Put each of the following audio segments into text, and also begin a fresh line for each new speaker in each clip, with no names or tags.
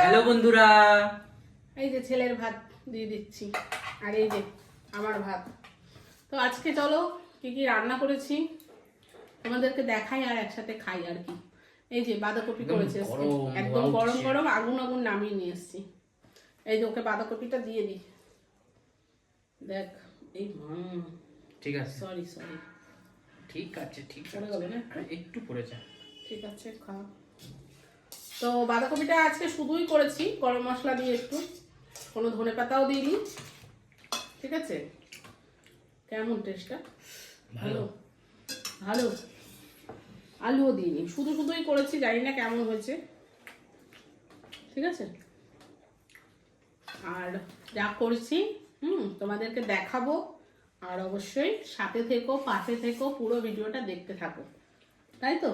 Hello বন্ধুরা,
এই যে ছেলের ভাত দিয়ে দিচ্ছি আর এই যে আমার ভাত। তো আজকে চলো কি কি রান্না করেছি তোমাদেরকে দেখাই আর একসাথে খাই আর কি। এই যে বাঁধাকপি করেছি আজকে, একদম গরম গরম আগুন আগুন নামিয়ে নিয়ে এসেছি। এই যে ওকে বাঁধাকপিটা দিয়ে দিই, দেখ এই
ঠিক আছে,
সরি
ঠিক আছে, ঠিক
পড়ে
আছে,
গেল না
একটু পড়েছে,
ঠিক আছে খা। তো বাঁধাকপিটা আজকে শুধুই করেছি গরম মশলা দিয়ে, একটু কোনো ধনে পাতাও দিইনি। ঠিক আছে, কেমন টেস্টটা?
ভালো
ভালো, আলুও দিইনি, শুধুই করেছি, জানি না কেমন হয়েছে। ঠিক আছে, আর যা করছি তোমাদেরকে দেখাবো, আর অবশ্যই সাথে থেকো, পাশে থেকো, পুরো ভিডিওটা দেখতে থাকো, তাই তো?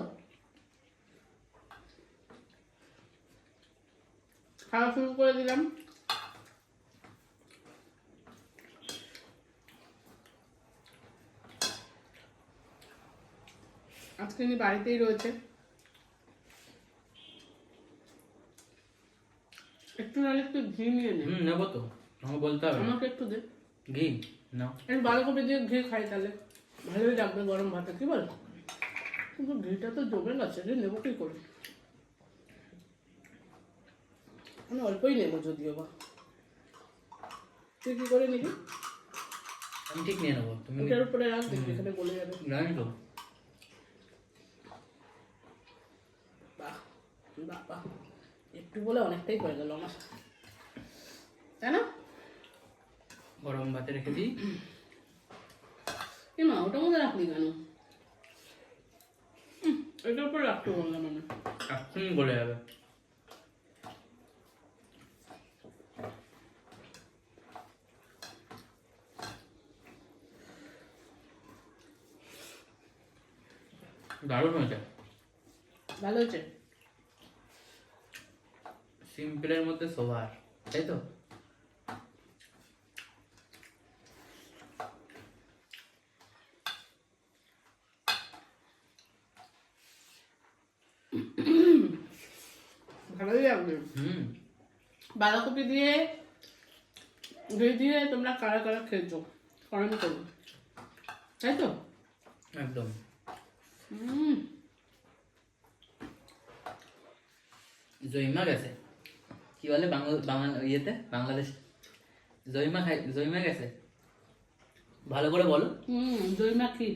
খাওয়া শুরু করে দিলাম। আজকে উনি বাড়িতেই রয়েছে। একটু নাহলে একটু ঘি নিয়ে নে।
নেবো তো, আমাকে বলতে হবে।
আমাকে একটু দে
ঘি নাও।
একটু বাঁধাকপি দিয়ে ঘি খাই, তাহলে ভালোই লাগবে গরম ভাতে, কি বল? কিন্তু ঘিটা তো জমে গেছে রে, নেবো কি করে? আমি অল্পই নেবো যদিও বা। তুই কি করে নিবি?
আমি ঠিক নিয়ে নেবো, তুমি
ওটার উপরে রাখ, দেখবি এখানে গলে যাবে।
জানি তো।
বাবা, একটু বলে অনেকটাই হয়ে গেল আমার, তাই না?
গরম ভাতে রেখে দিই।
এ মা, ওটার মধ্যে রাখলি কেন? এটার উপরে রাখতে বললাম আমি।
এক্ষুনি গলে যাবে। দারুণ হয়েছে,
ভালো হয়েছে।
সিম্পলের মধ্যে সোভার, তাই তো?
ভালোই লাগবে। বাঁধাকপি দিয়ে ঘি দিয়ে তোমরা কারা কারা খেয়েছো কমেন্ট করো, তাই তো?
একদম। জয়মা গেছে, কি বলে বাংলা ইয়েতে, বাংলাদেশ জয়মা গেছে, ভালো করে বলো।
দইমা ক্ষীর।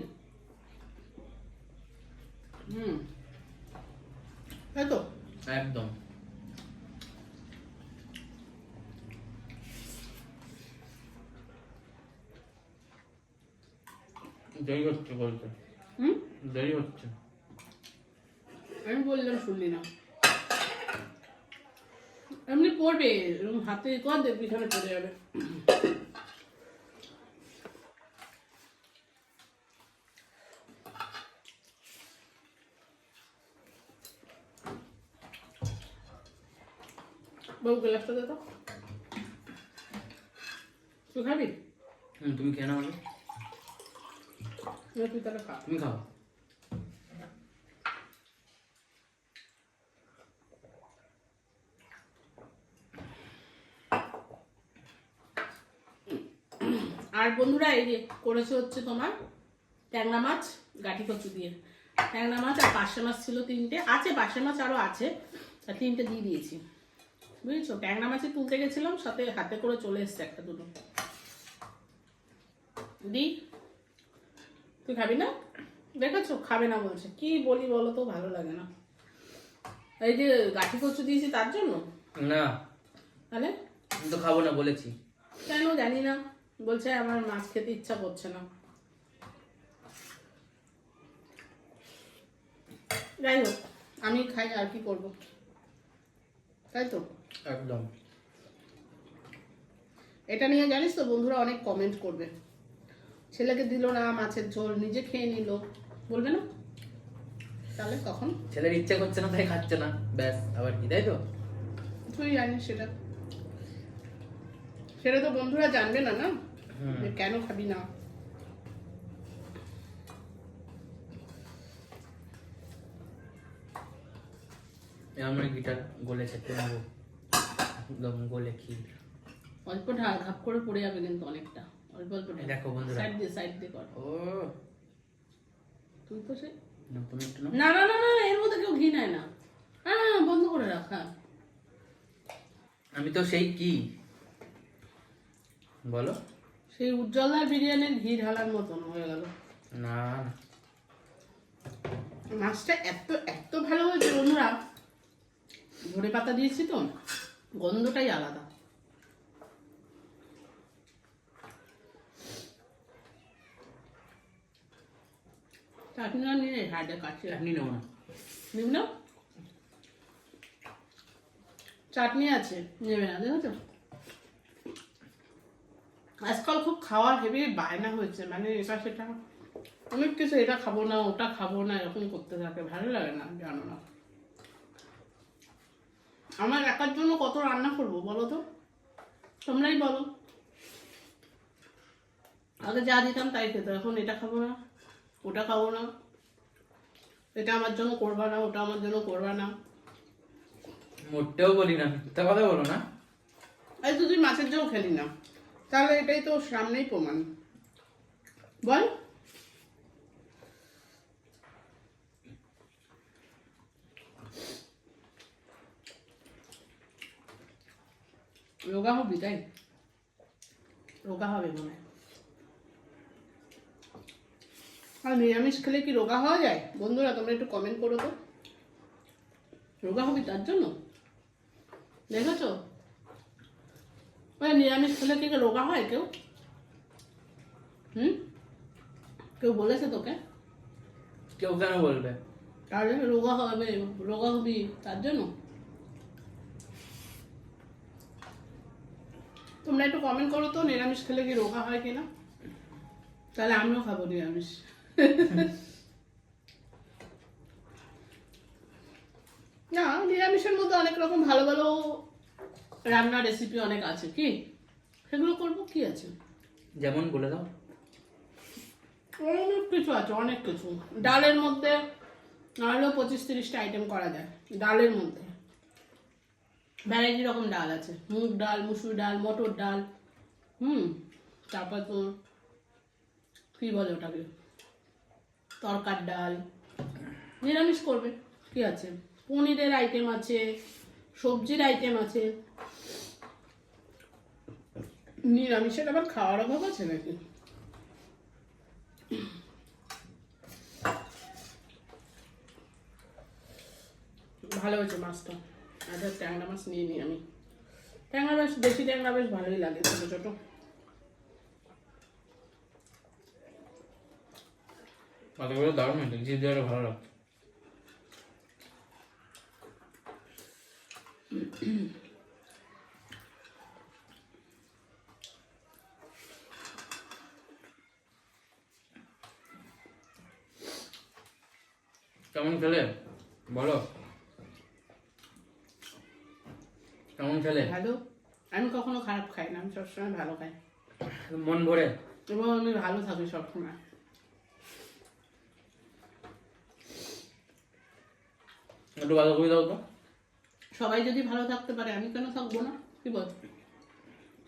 তাই তো?
একদম। দেরি হচ্ছে বলতে, দেরি হচ্ছে।
আমি বললাম শুনলি না, এমনি পড়বে, এরকম হাতে কর, দেখবি এখানে পড়ে যাবে। বাবু গ্লাসটা দে তো, তুই খাবি?
তুমি খেয়ে নাও,
তুই তাহলে খা।
তুমি খাও।
আর বন্ধুরা, এই যে করেছে হচ্ছে তোমার ট্যাংরা মাছ গাঠি কচু দিয়ে। ট্যাংরা মাছ আর পার্শে মাছ ছিল তিনটে, আছে পার্শে মাছ আরও আছে, আর তিনটে দিয়ে দিয়েছি, বুঝেছো? ট্যাংরা মাছই তুলতে গেছিলাম, সাথে হাতে করে চলে এসছে একটা দুটো। দি, তুই খাবি না? দেখেছো খাবে না বলছে, কি বলি বলো তো, ভালো লাগে না। এই যে গাঠি কচু দিয়েছি তার জন্য
না,
তাহলে
আমি তো খাবো না বলেছি।
কেন জানি না, বলছে আমার মাছ খেতে ইচ্ছা করছে না। যাই হোক, আমি খাই, আর কি করব, তাই তো?
একদম।
এটা নিয়ে জানিস তো বন্ধুরা অনেক কমেন্ট করবে, ছেলেকে দিল না মাছের ঝোল, নিজে খেয়ে নিল, বলবে না? তাহলে তখন
ছেলের ইচ্ছা করছে না তাই খাচ্ছে না, ব্যাস, আবার কি, তাই তো?
তুই জানিস সেটা, সেটা তো বন্ধুরা জানবে না, না যে কেন খাবি না।
আমার গিটার গলেছে, একটু নেবো। একদম গোলে ক্ষীর।
অল্প ঢাল, ঘাপ করে পড়ে যাবে কিন্তু অনেকটা। অল্প অল্প ঢাল।
দেখো বন্ধুরা।
সাইড দিয়ে কর।
ও
তুই তো সে
না, তুমি একটু নাও।
না না না না, এর মধ্যে কেউ ঘি নেয় না। হ্যাঁ, বন্ধ করে রাখ। হ্যাঁ,
আমি তো সেই কি বলো,
সেই উজ্জ্বলার বিরিয়ানির ঘি ঢালার মতন হয়ে গেল।
না না,
মাছটা এত এত ভালো হয়েছে বন্ধুরা, ধনে পাতা দিয়েছি তো, গন্ধটাই আলাদা। চাটনি আর নিয়ে হাড়ে কাটছে।
চাটনি নেবো না।
নিব না, চাটনি আছে, নেবে না, দেখেছো? আজকাল খুব খাওয়ার হেভি বায়না হয়েছে, মানে এটা সেটা অনেক কিছু, এটা খাবো না ওটা খাবো না এরকম করতে থাকে, ভালো লাগে না, জানো না। আমার একার জন্য কত রান্না করবো বলো তো, তোমরাই বলো। আগে যা দিতাম তাই খেতো, এখন এটা খাবো না ওটা খাবো না, এটা আমার জন্য করবা না ওটা আমার জন্য করবা না।
মোটেও বলি না, মিথ্যা কথা বলো না।
এই তো তুই মাছের ঝোল খেলি না, তাহলে এটাই তো সামনেই প্রমাণ, বল। রোগা হবি তাই, রোগা হবে মনে হয়। আর নিরামিষ খেলে কি রোগা হওয়া যায় বন্ধুরা? তোমরা একটু কমেন্ট করো তো, রোগা হবি তার জন্য? দেখেছো, ওই নিরামিষ খেলে কি রোগা হয় কেউ? কেউ বলেছে তোকে?
কেউ কেন বলবে?
তাহলে রোগা হবে, রোগা হবি তার জন্য? তোমরা একটু কমেন্ট করো তো, নিরামিষ খেলে কি রোগা হয় কিনা, তাহলে আমিও খাবো নিরামিষ। না, নিরামিষের মধ্যে অনেক রকম ভালো ভালো রান্নার রেসিপি অনেক আছে, কি সেগুলো করবো, কি আছে?
যেমন বলে দাও।
অনেক কিছু আছে, অনেক কিছু। ডালের মধ্যে নাহলেও 25-30টা আইটেম করা যায় ডালের মধ্যে। ভ্যারাইটি রকম ডাল আছে, মুগ ডাল, মুসুর ডাল, মটর ডাল, তারপর তো কি বলে ওটাকে, তরকার ডাল। নিরামিষ করবে, কি আছে? পনিরের আইটেম আছে, সবজির আইটেম আছে। নিরামিষের আবার খাওয়ার অভাব আছে নাকি? ভালো হয়েছে মাছটা। আচ্ছা, ট্যাংরা মাছ নিয়ে নিই আমি। ট্যাংরা মাছ, দেশি ট্যাংরা বেশ ভালোই লাগে, ছোটো ছোটো।
কতগুলো দারুণ হয়েছে, জিভ দিয়ে ভালো লাগছে। কেমন খেলে বলো, কেমন খেলে?
ভালো, আমি কখনো খারাপ খাই না, আমি সবসময় ভালো খাই,
মন ভরে,
এবং আমি ভালো থাকি সবসময়।
একটু বাঁধাকপি দাও তো।
সবাই যদি ভালো থাকতে পারে, আমি কেন থাকবো না, কি বল?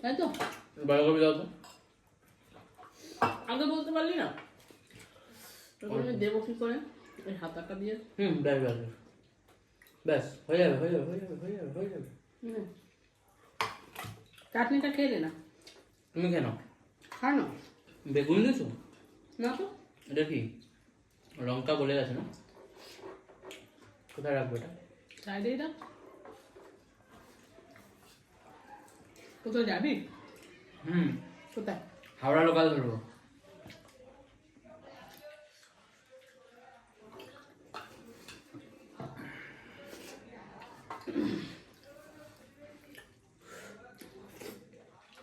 তাই তো,
বাঁধাকপি দাও তো।
আগে বলতে পারলি না? তখন আমি দেবো কি করে, ওই হাতাটা দিয়ে।
ব্যাস ব্যাস ব্যাস, ব্যাস হয়ে যাবে হয়ে যাবে হয়ে যাবে হয়ে যাবে হয়ে যাবে।
চাটনিটা খেয়ে দে না।
তুমি কেন
খা না।
বেগুন দিয়েছো?
না তো,
এটা কি লঙ্কা বলে গেছে না? কোথায় রাখবো এটা?
সাইডেই রাখ। কোথায় যাবি? কোথায়?
হাওড়া লোকাল ধরবো।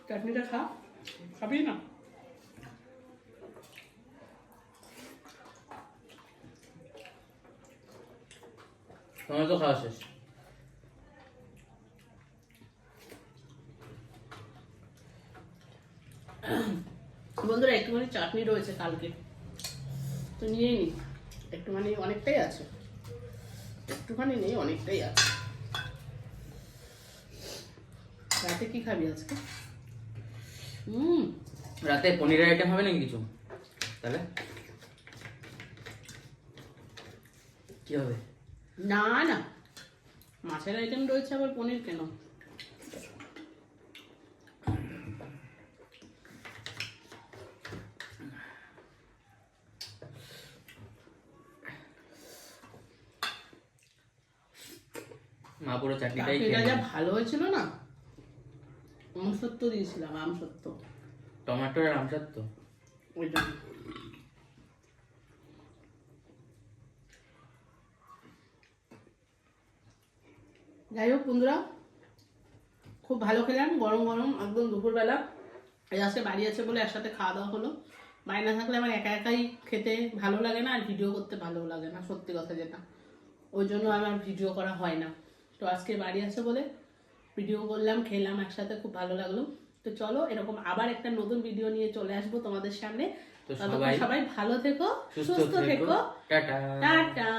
চাটনিটা খা, খাবি না?
তোমার তো খাওয়া শেষ।
বন্ধুরা, একটুখানি চাটনি রয়েছে কালকে, তো নিয়েই নি। একটুখানি, অনেকটাই আছে, একটুখানি নেই, অনেকটাই আছে। রাতে কি খাবি আজকে?
রাতে পনিরের আইটেম হবে নাকি কিছু? তাহলে কি হবে?
না না, মাছের আইটেম রয়েছে, আবার পনির কেন?
মা পুরো চাটনিটাই
চাটনিটা
খেয়ে
যা
নিল।
ভালো হয়েছিল না, আমসত্ব দিয়েছিলাম, আমসত্ব,
টমেটো আর আমসত্ব।
ওই জন্য। যাই হোক বন্ধুরা, খুব ভালো খেলাম, গরম গরম একদম দুপুরবেলা। এই আজকে বাড়ি আছে বলে একসাথে খাওয়া দাওয়া হলো। বাড়ি না থাকলে আমার একা একাই খেতে ভালো লাগে না, আর ভিডিও করতে ভালো লাগে না, সত্যি কথা যেটা। ওই জন্য আমার ভিডিও করা হয় না। তো আজকে বাড়ি আছে বলে ভিডিও করলাম, খেলাম একসাথে, খুব ভালো লাগলো। তো চলো, এরকম আবার একটা নতুন ভিডিও নিয়ে চলে আসবো তোমাদের সামনে।
তো
ততক্ষণ সবাই ভালো থেকো, সুস্থ থেকো,
টাটা।
টাটা।